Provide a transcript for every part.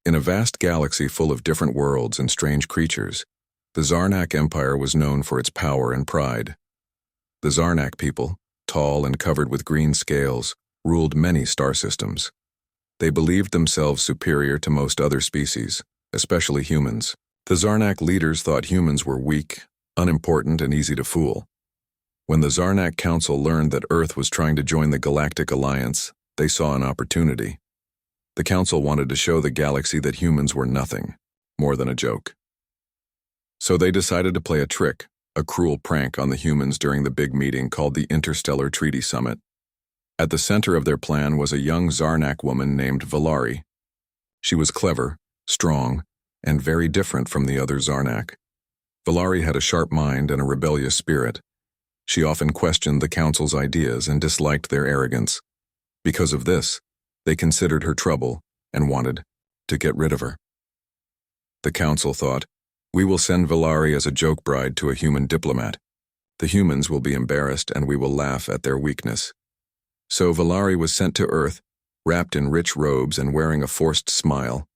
In a vast galaxy full of different worlds and strange creatures, the Zarnak Empire was known for its power and pride. The Zarnak people, tall and covered with green scales, ruled many star systems. They believed themselves superior to most other species, especially humans. The Zarnak leaders thought humans were weak, unimportant, and easy to fool. When the Zarnak Council learned that Earth was trying to join the Galactic Alliance, they saw an opportunity. The Council wanted to show the galaxy that humans were nothing, more than a joke. So they decided to play a trick, a cruel prank on the humans during the big meeting called the Interstellar Treaty Summit. At the center of their plan was a young Zarnak woman named Valari. She was clever, strong, and very different from the other Zarnak. Valari had a sharp mind and a rebellious spirit. She often questioned the Council's ideas and disliked their arrogance. Because of this, they considered her trouble and wanted to get rid of her. The Council thought, "We will send Valari as a joke bride to a human diplomat. The humans will be embarrassed and we will laugh at their weakness." So Valari was sent to Earth, wrapped in rich robes and wearing a forced smile.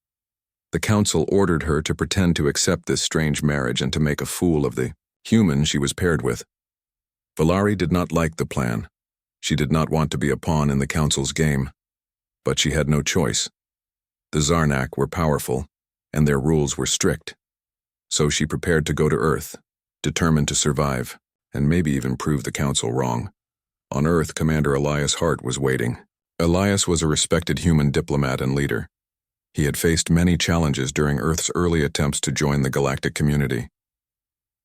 The Council ordered her to pretend to accept this strange marriage and to make a fool of the human she was paired with. Valari did not like the plan. She did not want to be a pawn in the Council's game. But she had no choice. The Zarnak were powerful, and their rules were strict. So she prepared to go to Earth, determined to survive, and maybe even prove the Council wrong. On Earth, Commander Elias Hart was waiting. Elias was a respected human diplomat and leader. He had faced many challenges during Earth's early attempts to join the galactic community.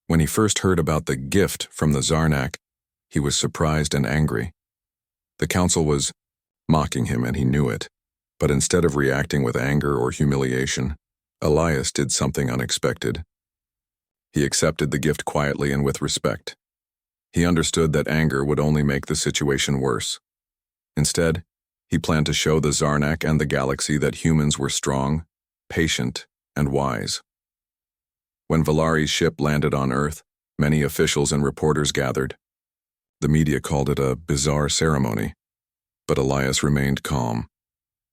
When he first heard about the gift from the Zarnak, he was surprised and angry. The Council was mocking him and he knew it, but instead of reacting with anger or humiliation, Elias did something unexpected. He accepted the gift quietly and with respect. He understood that anger would only make the situation worse. Instead, he planned to show the Zarnak and the galaxy that humans were strong, patient, and wise. When Valari's ship landed on Earth, many officials and reporters gathered. The media called it a bizarre ceremony, but Elias remained calm.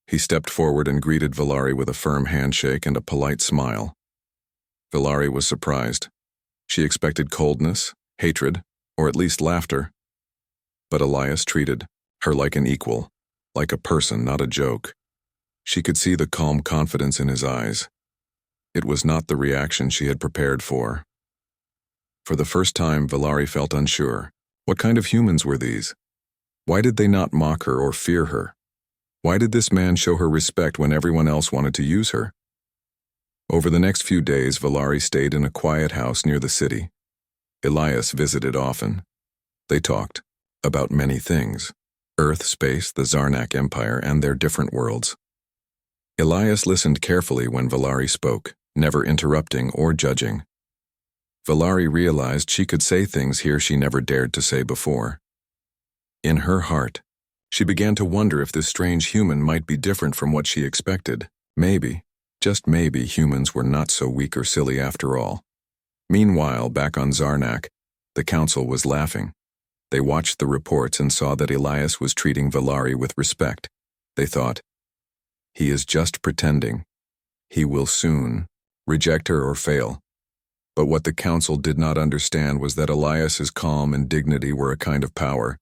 He stepped forward and greeted Valari with a firm handshake and a polite smile. Valari was surprised. She expected coldness, hatred, or at least laughter. But Elias treated her like an equal, like a person, not a joke. She could see the calm confidence in his eyes. It was not the reaction she had prepared for. For the first time, Valari felt unsure. What kind of humans were these? Why did they not mock her or fear her? Why did this man show her respect when everyone else wanted to use her? Over the next few days, Valari stayed in a quiet house near the city. Elias visited often. They talked about many things: Earth, space, the Zarnak Empire, and their different worlds. Elias listened carefully when Valari spoke, never interrupting or judging. Valari realized she could say things here she never dared to say before. In her heart, she began to wonder if this strange human might be different from what she expected. Maybe, just maybe, humans were not so weak or silly after all. Meanwhile, back on Zarnak, the Council was laughing. They watched the reports and saw that Elias was treating Valari with respect. They thought, "He is just pretending. He will soon reject her or fail." But what the Council did not understand was that Elias's calm and dignity were a kind of power.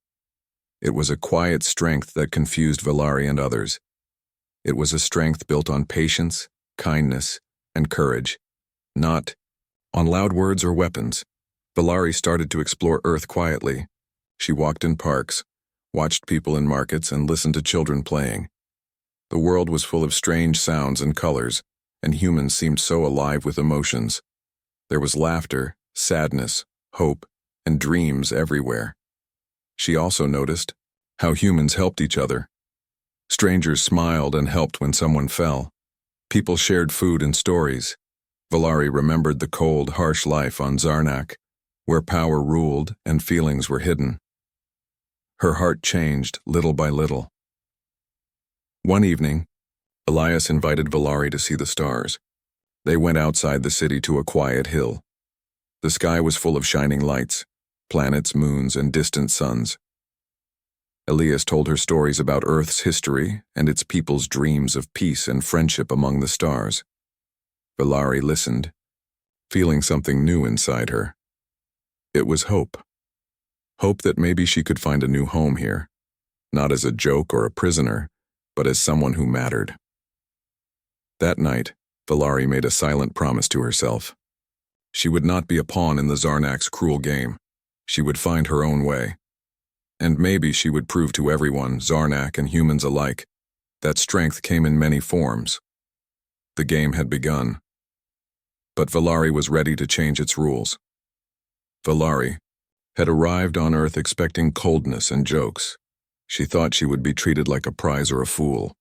It was a quiet strength that confused Valari and others. It was a strength built on patience, kindness, and courage, not on loud words or weapons. Valari started to explore Earth quietly. She walked in parks, watched people in markets, and listened to children playing. The world was full of strange sounds and colors, and humans seemed so alive with emotions. There was laughter, sadness, hope, and dreams everywhere. She also noticed how humans helped each other. Strangers smiled and helped when someone fell. People shared food and stories. Valari remembered the cold, harsh life on Zarnak, where power ruled and feelings were hidden. Her heart changed little by little. One evening, Elias invited Valari to see the stars. They went outside the city to a quiet hill. The sky was full of shining lights, planets, moons, and distant suns. Elias told her stories about Earth's history and its people's dreams of peace and friendship among the stars. Valari listened, feeling something new inside her. It was hope. Hope that maybe she could find a new home here, not as a joke or a prisoner, but as someone who mattered. That night, Valari made a silent promise to herself. She would not be a pawn in the Zarnak's cruel game. She would find her own way. And maybe she would prove to everyone, Zarnak and humans alike, that strength came in many forms. The game had begun. But Valari was ready to change its rules. Valari had arrived on Earth expecting coldness and jokes. She thought she would be treated like a prize or a fool.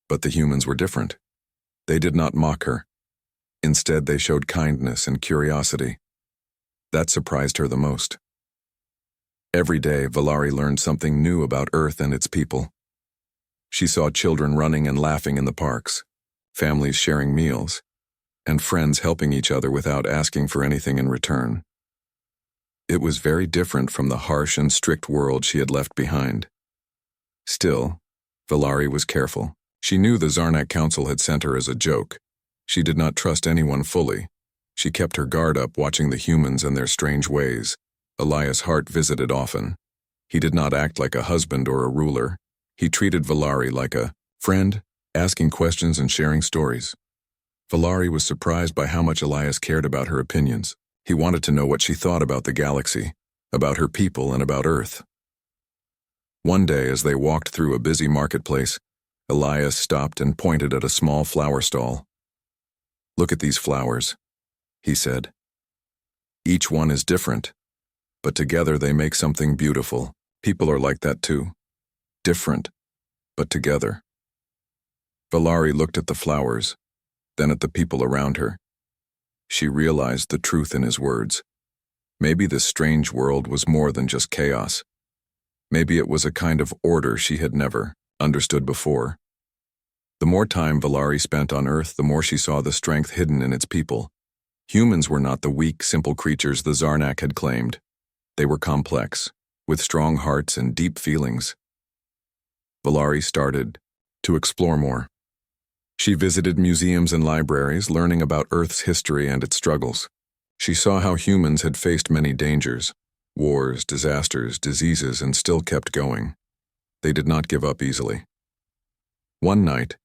But the humans were different. They did not mock her. Instead, they showed kindness and curiosity. That surprised her the most. Every day, Valari learned something new about Earth and its people. She saw children running and laughing in the parks, families sharing meals, and friends helping each other without asking for anything in return. It was very different from the harsh and strict world she had left behind. Still, Valari was careful. She knew the Zarnak Council had sent her as a joke. She did not trust anyone fully. She kept her guard up, watching the humans and their strange ways. Elias' heart visited often. He did not act like a husband or a ruler. He treated Valari like a friend, asking questions and sharing stories. Valari was surprised by how much Elias cared about her opinions. He wanted to know what she thought about the galaxy, about her people, and about Earth. One day, as they walked through a busy marketplace, Elias stopped and pointed at a small flower stall. "Look at these flowers," he said. "Each one is different, but together they make something beautiful. People are like that too. Different, but together." Valari looked at the flowers, then at the people around her. She realized the truth in his words. Maybe this strange world was more than just chaos. Maybe it was a kind of order she had never understood before. The more time Valari spent on Earth, the more she saw the strength hidden in its people. Humans were not the weak, simple creatures the Zarnak had claimed. They were complex, with strong hearts and deep feelings. Valari started to explore more. She visited museums and libraries, learning about Earth's history and its struggles. She saw how humans had faced many dangers, wars, disasters, diseases, and still kept going. They did not give up easily. One night,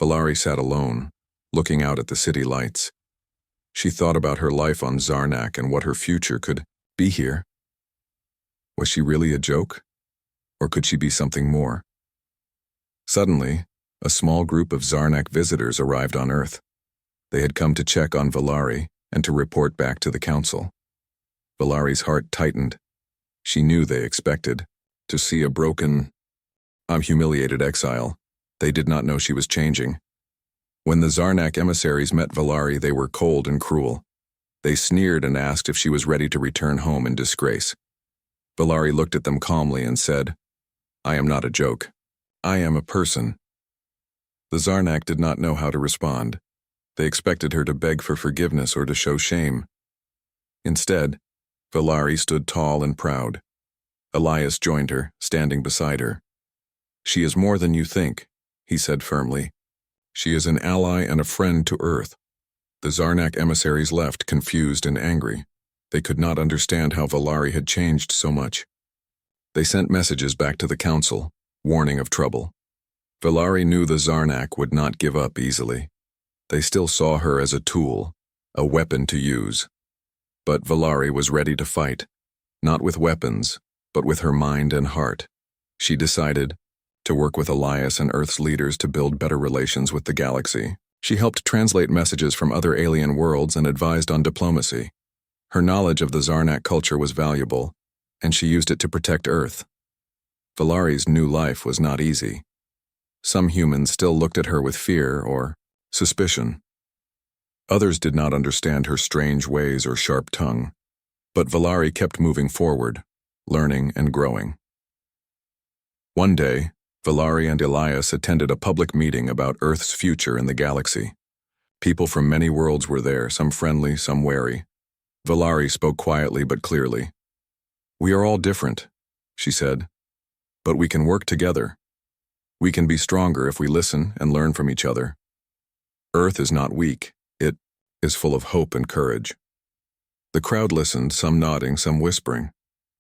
Valari sat alone, looking out at the city lights. She thought about her life on Zarnak and what her future could be here. Was she really a joke? Or could she be something more? Suddenly, a small group of Zarnak visitors arrived on Earth. They had come to check on Valari and to report back to the council. Valari's heart tightened. She knew they expected to see a broken, humiliated exile. They did not know she was changing. When the Zarnak emissaries met Valari, they were cold and cruel. They sneered and asked if she was ready to return home in disgrace. Valari looked at them calmly and said, "I am not a joke. I am a person." The Zarnak did not know how to respond. They expected her to beg for forgiveness or to show shame. Instead, Valari stood tall and proud. Elias joined her, standing beside her. "She is more than you think," he said firmly. "She is an ally and a friend to Earth." The Zarnak emissaries left, confused and angry. They could not understand how Valari had changed so much. They sent messages back to the council, warning of trouble. Valari knew the Zarnak would not give up easily. They still saw her as a tool, a weapon to use. But Valari was ready to fight, not with weapons, but with her mind and heart. She decided to work with Elias and Earth's leaders to build better relations with the galaxy. She helped translate messages from other alien worlds and advised on diplomacy. Her knowledge of the Zarnak culture was valuable, and she used it to protect Earth. Valari's new life was not easy. Some humans still looked at her with fear or suspicion. Others did not understand her strange ways or sharp tongue. But Valari kept moving forward, learning and growing. One day, Valari and Elias attended a public meeting about Earth's future in the galaxy. People from many worlds were there, some friendly, some wary. Valari spoke quietly but clearly. "We are all different," she said. But we can work together. We can be stronger if we listen and learn from each other. Earth is not weak. It is full of hope and courage. The crowd listened, some nodding, some whispering.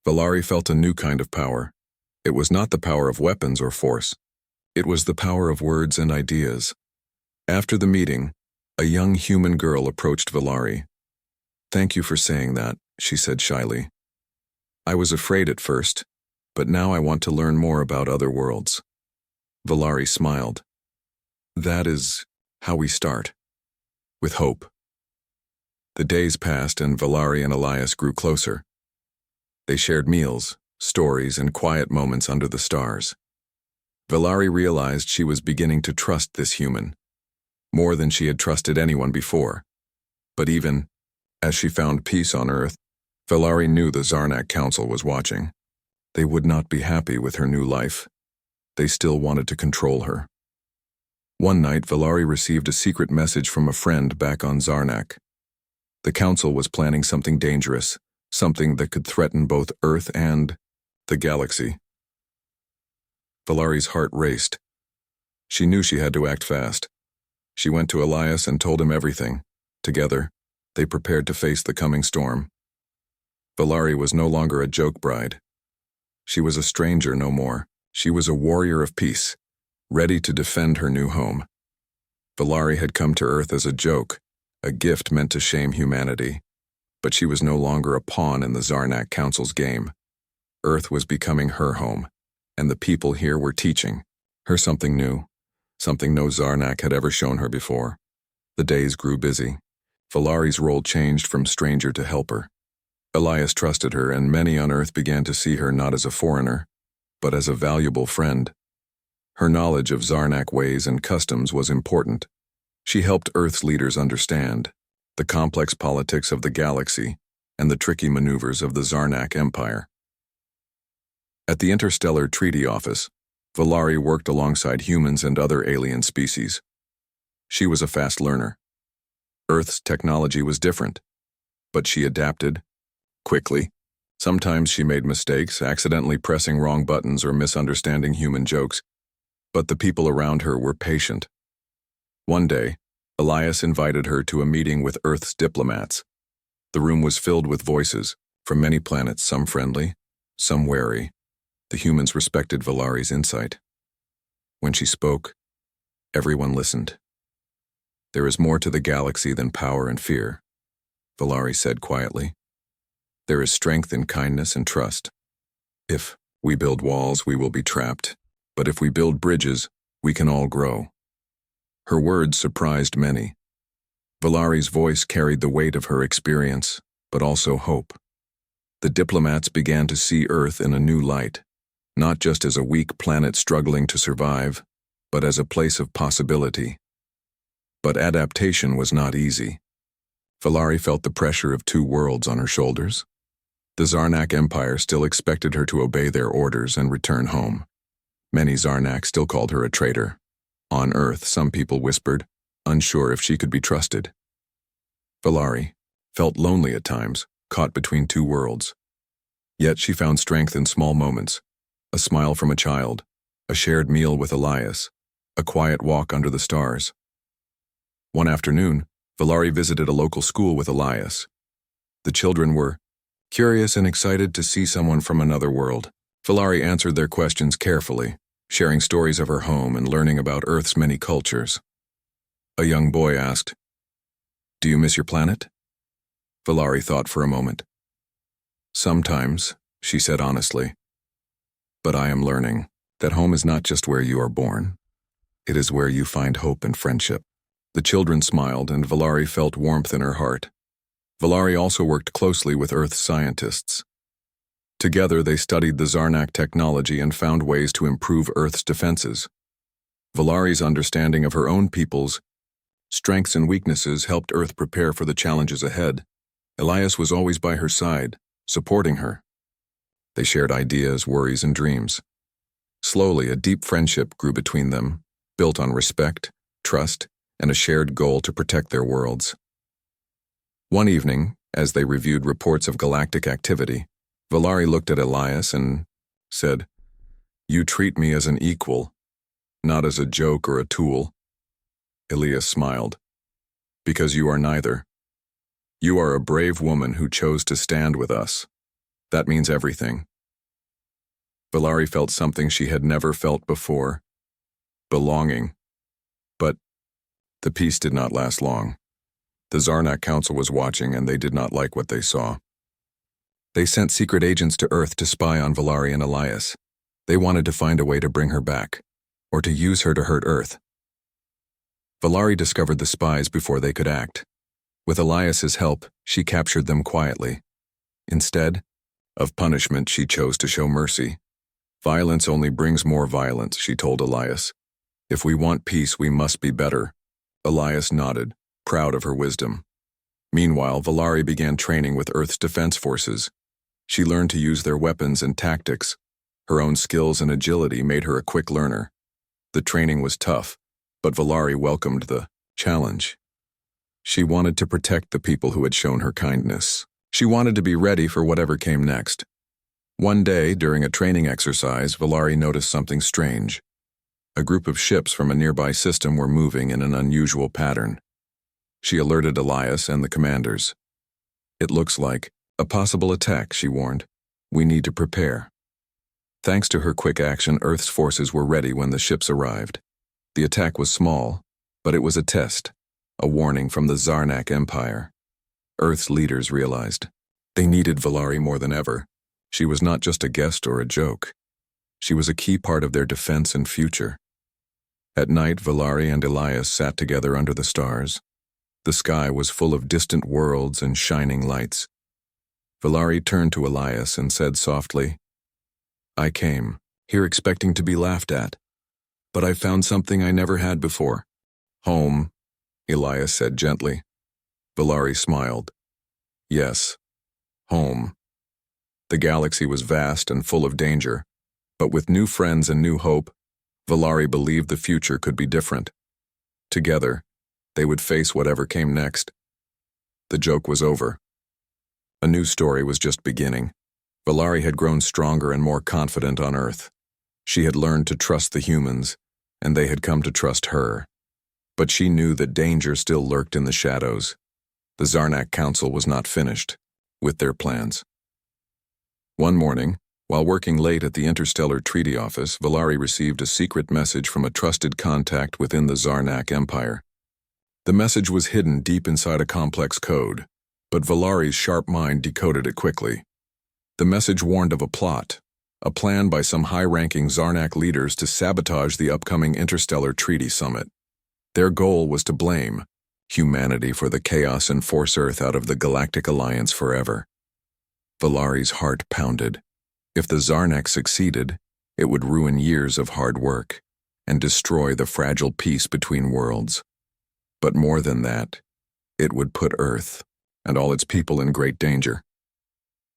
Valari felt a new kind of power. It was not the power of weapons or force. It was the power of words and ideas. After the meeting, a young human girl approached Valari. "Thank you for saying that," she said shyly. "I was afraid at first, but now I want to learn more about other worlds." Valari smiled. "That is how we start. With hope." The days passed and Valari and Elias grew closer. They shared meals, stories, and quiet moments under the stars. Valari realized she was beginning to trust this human, more than she had trusted anyone before. But even as she found peace on Earth, Valari knew the Zarnak Council was watching. They would not be happy with her new life. They still wanted to control her. One night, Valari received a secret message from a friend back on Zarnak. The Council was planning something dangerous, something that could threaten both Earth and the galaxy. Valari's heart raced. She knew she had to act fast. She went to Elias and told him everything. Together, they prepared to face the coming storm. Valari was no longer a joke bride. She was a stranger no more. She was a warrior of peace, ready to defend her new home. Valari had come to Earth as a joke, a gift meant to shame humanity. But she was no longer a pawn in the Zarnak Council's game. Earth was becoming her home, and the people here were teaching her something new, something no Zarnak had ever shown her before. The days grew busy. Valari's role changed from stranger to helper. Elias trusted her, and many on Earth began to see her not as a foreigner, but as a valuable friend. Her knowledge of Zarnak ways and customs was important. She helped Earth's leaders understand the complex politics of the galaxy and the tricky maneuvers of the Zarnak Empire. At the Interstellar Treaty Office, Valari worked alongside humans and other alien species. She was a fast learner. Earth's technology was different, but she adapted quickly. Sometimes she made mistakes, accidentally pressing wrong buttons or misunderstanding human jokes, but the people around her were patient. One day, Elias invited her to a meeting with Earth's diplomats. The room was filled with voices from many planets, some friendly, some wary. The humans respected Valari's insight. When she spoke, everyone listened. "There is more to the galaxy than power and fear," Valari said quietly. "There is strength in kindness and trust. If we build walls, we will be trapped. But if we build bridges, we can all grow." Her words surprised many. Valari's voice carried the weight of her experience, but also hope. The diplomats began to see Earth in a new light, not just as a weak planet struggling to survive, but as a place of possibility. But adaptation was not easy. Valari felt the pressure of two worlds on her shoulders. The Zarnak Empire still expected her to obey their orders and return home. Many Zarnak still called her a traitor. On Earth, some people whispered, unsure if she could be trusted. Valari felt lonely at times, caught between two worlds. Yet she found strength in small moments: a smile from a child, a shared meal with Elias, a quiet walk under the stars. One afternoon, Valari visited a local school with Elias. The children were curious and excited to see someone from another world. Valari answered their questions carefully, sharing stories of her home and learning about Earth's many cultures. A young boy asked, "Do you miss your planet?" Valari thought for a moment. "Sometimes," she said honestly. "But I am learning that home is not just where you are born. It is where you find hope and friendship." The children smiled, and Valari felt warmth in her heart. Valari also worked closely with Earth's scientists. Together, they studied the Zarnak technology and found ways to improve Earth's defenses. Valari's understanding of her own people's strengths and weaknesses helped Earth prepare for the challenges ahead. Elias was always by her side, supporting her. They shared ideas, worries, and dreams. Slowly, a deep friendship grew between them, built on respect, trust, and a shared goal to protect their worlds. One evening, as they reviewed reports of galactic activity, Valari looked at Elias and said, You treat me as an equal, not as a joke or a tool. Elias smiled. Because you are neither. You are a brave woman who chose to stand with us. That means everything. Valari felt something she had never felt before. Belonging. But the peace did not last long. The Zarnak Council was watching, and they did not like what they saw. They sent secret agents to Earth to spy on Valari and Elias. They wanted to find a way to bring her back, or to use her to hurt Earth. Valari discovered the spies before they could act. With Elias's help, she captured them quietly. Instead of punishment, she chose to show mercy. Violence only brings more violence, she told Elias. If we want peace, we must be better. Elias nodded, proud of her wisdom. Meanwhile, Valari began training with Earth's defense forces. She learned to use their weapons and tactics. Her own skills and agility made her a quick learner. The training was tough, but Valari welcomed the challenge. She wanted to protect the people who had shown her kindness. She wanted to be ready for whatever came next. One day, during a training exercise, Valari noticed something strange. A group of ships from a nearby system were moving in an unusual pattern. She alerted Elias and the commanders. It looks like a possible attack, she warned. We need to prepare. Thanks to her quick action, Earth's forces were ready when the ships arrived. The attack was small, but it was a test, a warning from the Zarnak Empire. Earth's leaders realized they needed Valari more than ever. She was not just a guest or a joke. She was a key part of their defense and future. At night, Valari and Elias sat together under the stars. The sky was full of distant worlds and shining lights. Valari turned to Elias and said softly, I came here expecting to be laughed at, but I found something I never had before. Home, Elias said gently. Valari smiled. Yes, home. The galaxy was vast and full of danger, but with new friends and new hope, Valari believed the future could be different. Together, they would face whatever came next. The joke was over. A new story was just beginning. Valari had grown stronger and more confident on Earth. She had learned to trust the humans, and they had come to trust her. But she knew that danger still lurked in the shadows. The Zarnak Council was not finished with their plans. One morning, while working late at the Interstellar Treaty Office, Valari received a secret message from a trusted contact within the Zarnak Empire. The message was hidden deep inside a complex code, but Valari's sharp mind decoded it quickly. The message warned of a plan by some high-ranking Zarnak leaders to sabotage the upcoming Interstellar Treaty Summit. Their goal was to blame humanity for the chaos and force Earth out of the Galactic Alliance forever. Valari's heart pounded. If the Zarnak succeeded, it would ruin years of hard work and destroy the fragile peace between worlds. But more than that, it would put Earth and all its people in great danger.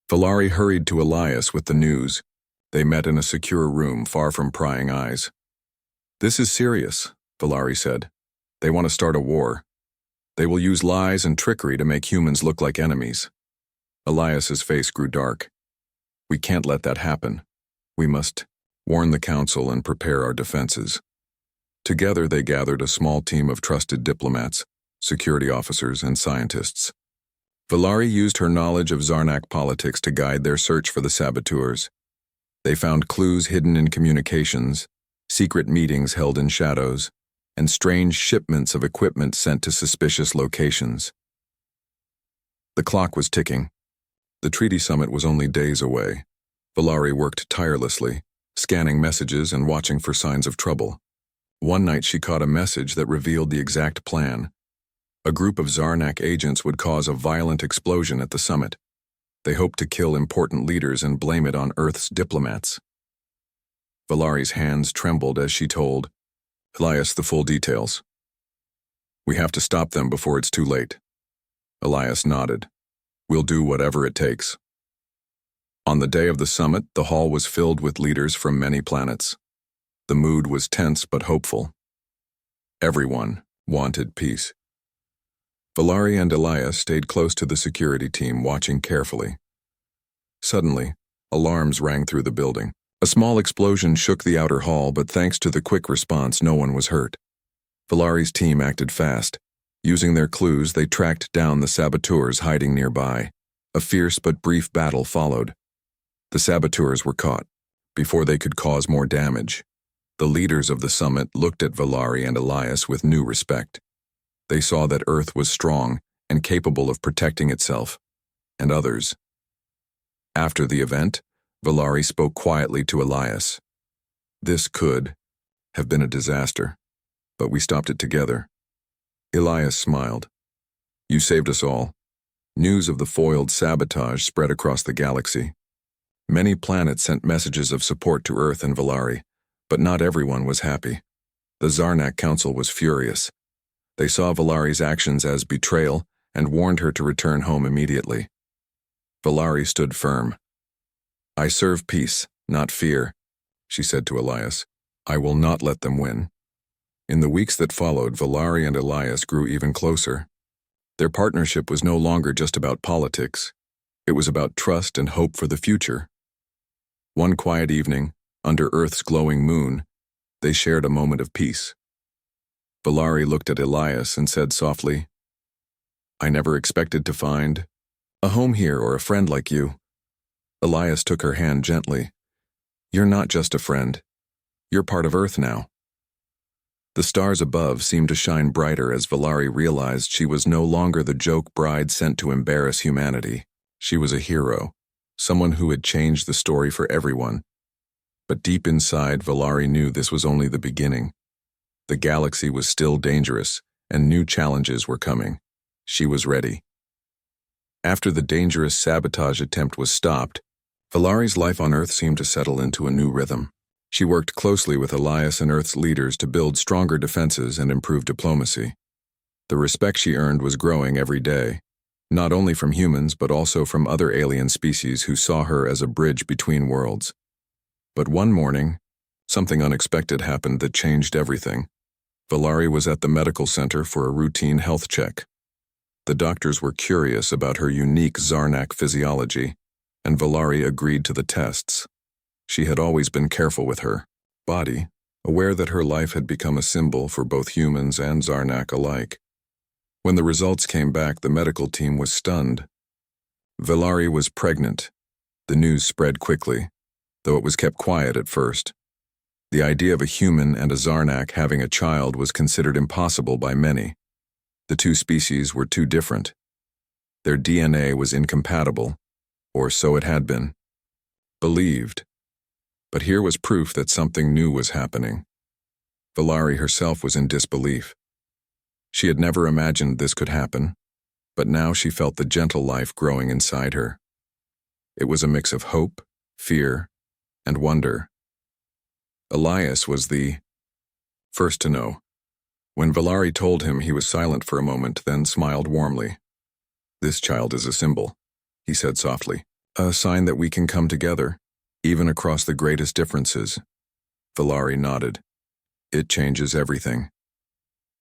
Valari hurried to Elias with the news. They met in a secure room far from prying eyes. This is serious, Valari said. They want to start a war. They will use lies and trickery to make humans look like enemies. Elias's face grew dark. We can't let that happen. We must warn the council and prepare our defenses. Together they gathered a small team of trusted diplomats, security officers, and scientists. Valari used her knowledge of Zarnak politics to guide their search for the saboteurs. They found clues hidden in communications, secret meetings held in shadows, and strange shipments of equipment sent to suspicious locations. The clock was ticking. The treaty summit was only days away. Valari worked tirelessly, scanning messages and watching for signs of trouble. One night she caught a message that revealed the exact plan. A group of Zarnak agents would cause a violent explosion at the summit. They hoped to kill important leaders and blame it on Earth's diplomats. Valari's hands trembled as she told Elias the full details. We have to stop them before it's too late. Elias nodded. We'll do whatever it takes. On the day of the summit, the hall was filled with leaders from many planets. The mood was tense but hopeful. Everyone wanted peace. Valari and Elias stayed close to the security team, watching carefully. Suddenly, alarms rang through the building. A small explosion shook the outer hall, but thanks to the quick response, no one was hurt. Valari's team acted fast. Using their clues, they tracked down the saboteurs hiding nearby. A fierce but brief battle followed. The saboteurs were caught before they could cause more damage. The leaders of the summit looked at Valari and Elias with new respect. They saw that Earth was strong and capable of protecting itself and others. After the event, Valari spoke quietly to Elias. This could have been a disaster, but we stopped it together. Elias smiled. You saved us all. News of the foiled sabotage spread across the galaxy. Many planets sent messages of support to Earth and Valari, but not everyone was happy. The Zarnak Council was furious. They saw Valari's actions as betrayal and warned her to return home immediately. Valari stood firm. I serve peace, not fear, she said to Elias. I will not let them win. In the weeks that followed, Valari and Elias grew even closer. Their partnership was no longer just about politics. It was about trust and hope for the future. One quiet evening, under Earth's glowing moon, they shared a moment of peace. Valari looked at Elias and said softly, I never expected to find a home here or a friend like you. Elias took her hand gently. You're not just a friend. You're part of Earth now. The stars above seemed to shine brighter as Valari realized she was no longer the joke bride sent to embarrass humanity. She was a hero, someone who had changed the story for everyone. But deep inside, Valari knew this was only the beginning. The galaxy was still dangerous, and new challenges were coming. She was ready. After the dangerous sabotage attempt was stopped, Valari's life on Earth seemed to settle into a new rhythm. She worked closely with Elias and Earth's leaders to build stronger defenses and improve diplomacy. The respect she earned was growing every day, not only from humans but also from other alien species who saw her as a bridge between worlds. But one morning, something unexpected happened that changed everything. Valari was at the medical center for a routine health check. The doctors were curious about her unique Zarnak physiology, and Valari agreed to the tests. She had always been careful with her body, aware that her life had become a symbol for both humans and Zarnak alike. When the results came back, the medical team was stunned. Valari was pregnant. The news spread quickly, though it was kept quiet at first. The idea of a human and a Zarnak having a child was considered impossible by many. The two species were too different. Their DNA was incompatible, or so it had been believed. But here was proof that something new was happening. Valari herself was in disbelief. She had never imagined this could happen, but now she felt the gentle life growing inside her. It was a mix of hope, fear, and wonder. Elias was the first to know. When Valari told him, he was silent for a moment, then smiled warmly. This child is a symbol, he said softly. A sign that we can come together, even across the greatest differences. Valari nodded. It changes everything.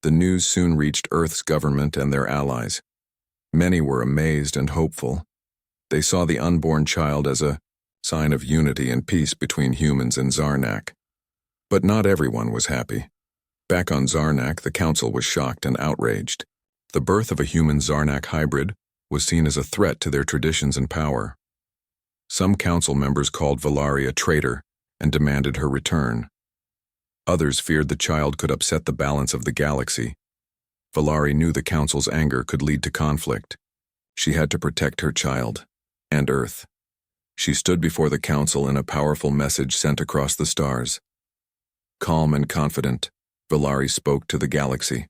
The news soon reached Earth's government and their allies. Many were amazed and hopeful. They saw the unborn child as a sign of unity and peace between humans and Zarnak. But not everyone was happy. Back on Zarnak, the council was shocked and outraged. The birth of a human-Zarnak hybrid was seen as a threat to their traditions and power. Some council members called Valari a traitor and demanded her return. Others feared the child could upset the balance of the galaxy. Valari knew the council's anger could lead to conflict. She had to protect her child and Earth. She stood before the council in a powerful message sent across the stars. Calm and confident, Valari spoke to the galaxy.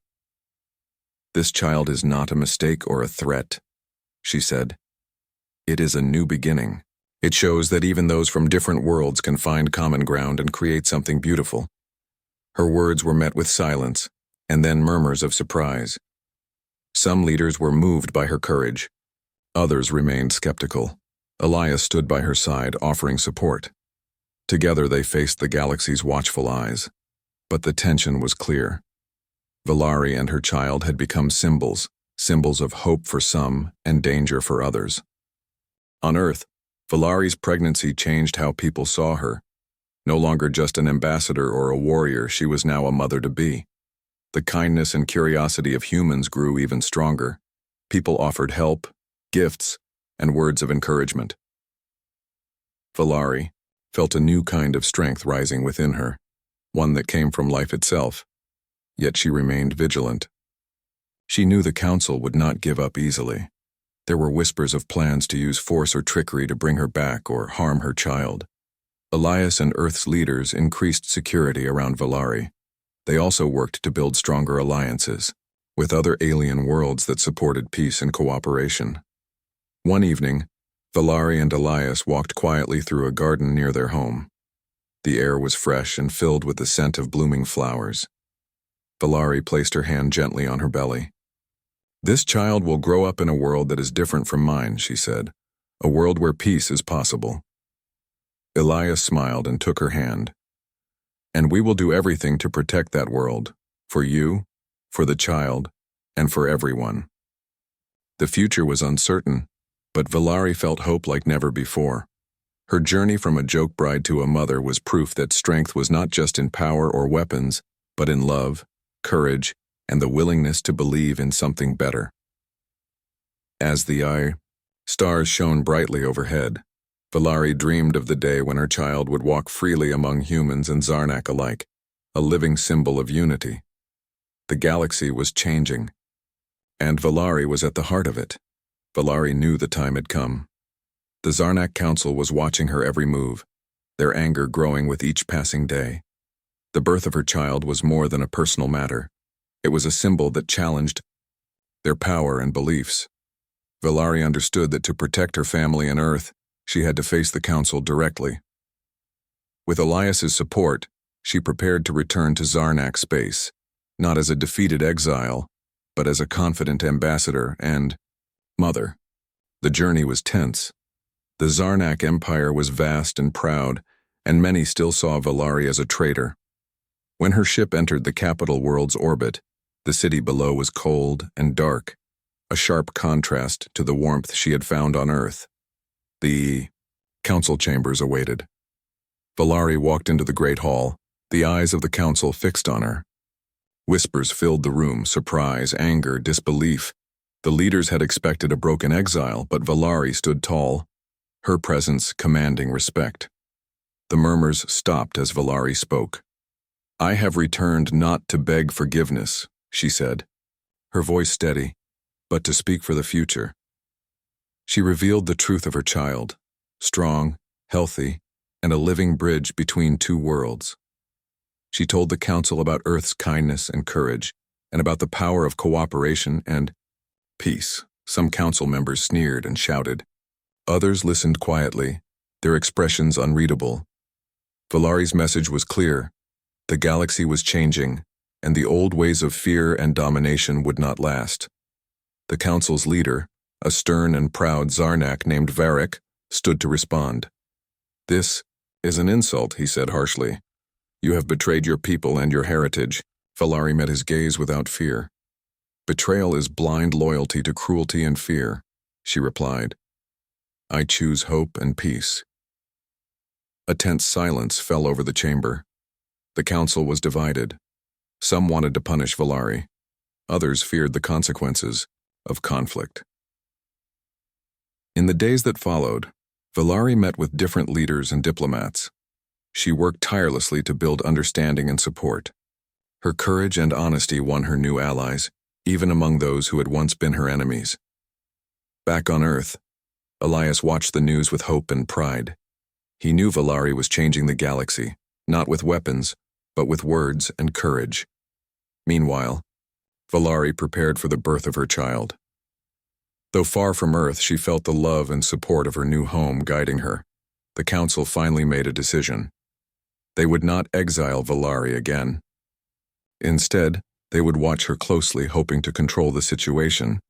This child is not a mistake or a threat, she said. It is a new beginning. It shows that even those from different worlds can find common ground and create something beautiful. Her words were met with silence, and then murmurs of surprise. Some leaders were moved by her courage. Others remained skeptical. Elias stood by her side, offering support. Together they faced the galaxy's watchful eyes. But the tension was clear. Valari and her child had become symbols of hope for some and danger for others. On Earth, Valari's pregnancy changed how people saw her. No longer just an ambassador or a warrior, she was now a mother-to-be. The kindness and curiosity of humans grew even stronger. People offered help, gifts, and words of encouragement. Valari felt a new kind of strength rising within her, one that came from life itself. Yet she remained vigilant. She knew the council would not give up easily. There were whispers of plans to use force or trickery to bring her back or harm her child. Elias and Earth's leaders increased security around Valari. They also worked to build stronger alliances with other alien worlds that supported peace and cooperation. One evening, Valari and Elias walked quietly through a garden near their home. The air was fresh and filled with the scent of blooming flowers. Valari placed her hand gently on her belly. "This child will grow up in a world that is different from mine," she said, "a world where peace is possible." Elias smiled and took her hand. "And we will do everything to protect that world, for you, for the child, and for everyone." The future was uncertain, but Valari felt hope like never before. Her journey from a joke bride to a mother was proof that strength was not just in power or weapons, but in love, courage, and the willingness to believe in something better. As the stars shone brightly overhead, Valari dreamed of the day when her child would walk freely among humans and Zarnak alike, a living symbol of unity. The galaxy was changing, and Valari was at the heart of it. Valari knew the time had come. The Zarnak Council was watching her every move, their anger growing with each passing day. The birth of her child was more than a personal matter. It was a symbol that challenged their power and beliefs. Valari understood that to protect her family and Earth, she had to face the Council directly. With Elias's support, she prepared to return to Zarnak space, not as a defeated exile, but as a confident ambassador and mother. The journey was tense. The Zarnak Empire was vast and proud, and many still saw Valari as a traitor. When her ship entered the capital world's orbit, the city below was cold and dark, a sharp contrast to the warmth she had found on Earth. The council chambers awaited. Valari walked into the great hall, the eyes of the council fixed on her. Whispers filled the room, surprise, anger, disbelief. The leaders had expected a broken exile, but Valari stood tall, her presence commanding respect. The murmurs stopped as Valari spoke. "I have returned not to beg forgiveness," she said, her voice steady, "but to speak for the future." She revealed the truth of her child, strong, healthy, and a living bridge between two worlds. She told the council about Earth's kindness and courage, and about the power of cooperation and peace. Some council members sneered and shouted. Others listened quietly, their expressions unreadable. Valari's message was clear. The galaxy was changing, and the old ways of fear and domination would not last. The council's leader, a stern and proud Zarnak named Varric, stood to respond. "This is an insult," he said harshly. "You have betrayed your people and your heritage." Valari met his gaze without fear. "Betrayal is blind loyalty to cruelty and fear," she replied. "I choose hope and peace." A tense silence fell over the chamber. The council was divided. Some wanted to punish Valari. Others feared the consequences of conflict. In the days that followed, Valari met with different leaders and diplomats. She worked tirelessly to build understanding and support. Her courage and honesty won her new allies, even among those who had once been her enemies. Back on Earth, Elias watched the news with hope and pride. He knew Valari was changing the galaxy, not with weapons, but with words and courage. Meanwhile, Valari prepared for the birth of her child. Though far from Earth, she felt the love and support of her new home guiding her. The council finally made a decision. They would not exile Valari again. Instead, they would watch her closely, hoping to control the situation.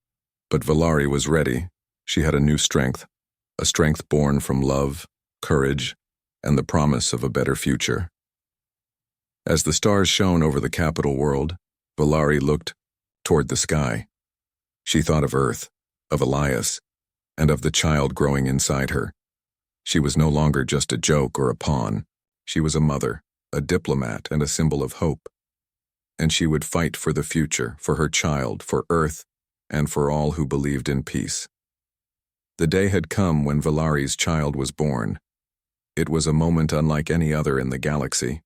But Valari was ready. She had a new strength, a strength born from love, courage, and the promise of a better future. As the stars shone over the capital world, Valari looked toward the sky. She thought of Earth, of Elias, and of the child growing inside her. She was no longer just a joke or a pawn. She was a mother, a diplomat, and a symbol of hope. And she would fight for the future, for her child, for Earth, and for all who believed in peace. The day had come when Valari's child was born. It was a moment unlike any other in the galaxy.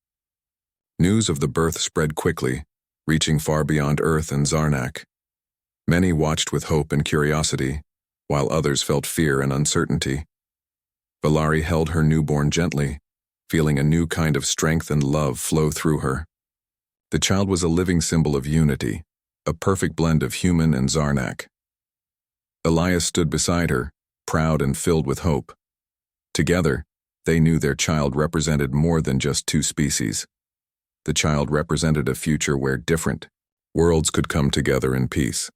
News of the birth spread quickly, reaching far beyond Earth and Zarnak. Many watched with hope and curiosity, while others felt fear and uncertainty. Valari held her newborn gently, feeling a new kind of strength and love flow through her. The child was a living symbol of unity, a perfect blend of human and Zarnak. Elias stood beside her, proud and filled with hope. Together, they knew their child represented more than just two species. The child represented a future where different worlds could come together in peace.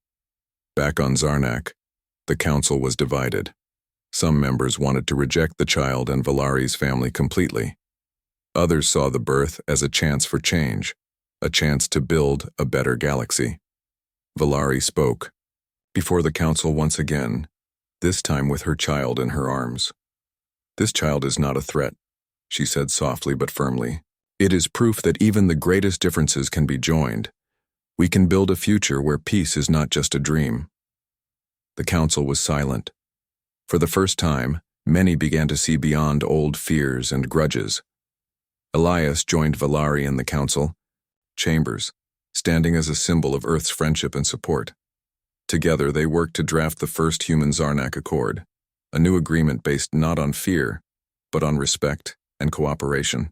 Back on Zarnak, the council was divided. Some members wanted to reject the child and Valari's family completely. Others saw the birth as a chance for change, a chance to build a better galaxy. Valari spoke before the council once again, this time with her child in her arms. "This child is not a threat," she said softly but firmly. "It is proof that even the greatest differences can be joined. We can build a future where peace is not just a dream." The council was silent. For the first time, many began to see beyond old fears and grudges. Elias joined Valari in the council chambers, standing as a symbol of Earth's friendship and support. Together, they worked to draft the first human Zarnak Accord, a new agreement based not on fear, but on respect and cooperation.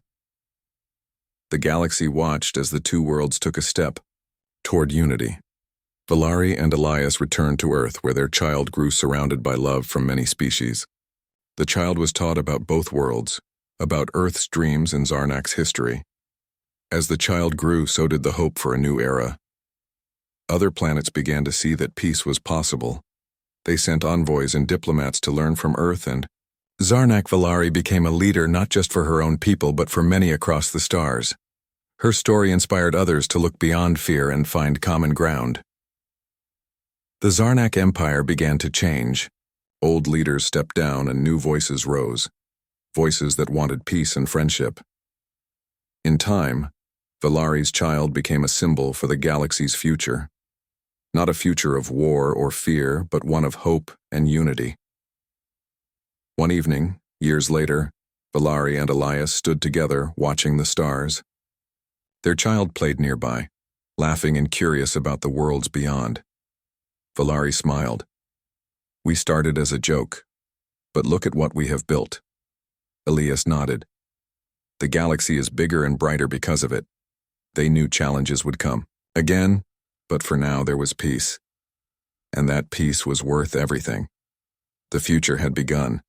The galaxy watched as the two worlds took a step toward unity. Valari and Elias returned to Earth, where their child grew surrounded by love from many species. The child was taught about both worlds, about Earth's dreams and Zarnak's history. As the child grew, so did the hope for a new era. Other planets began to see that peace was possible. They sent envoys and diplomats to learn from Earth, and Zarnak Valari became a leader not just for her own people but for many across the stars. Her story inspired others to look beyond fear and find common ground. The Zarnak Empire began to change. Old leaders stepped down and new voices rose, voices that wanted peace and friendship. In time, Valari's child became a symbol for the galaxy's future. Not a future of war or fear, but one of hope and unity. One evening, years later, Valari and Elias stood together, watching the stars. Their child played nearby, laughing and curious about the worlds beyond. Valari smiled. "We started as a joke, but look at what we have built." Elias nodded. "The galaxy is bigger and brighter because of it." They knew challenges would come again, but for now there was peace. And that peace was worth everything. The future had begun.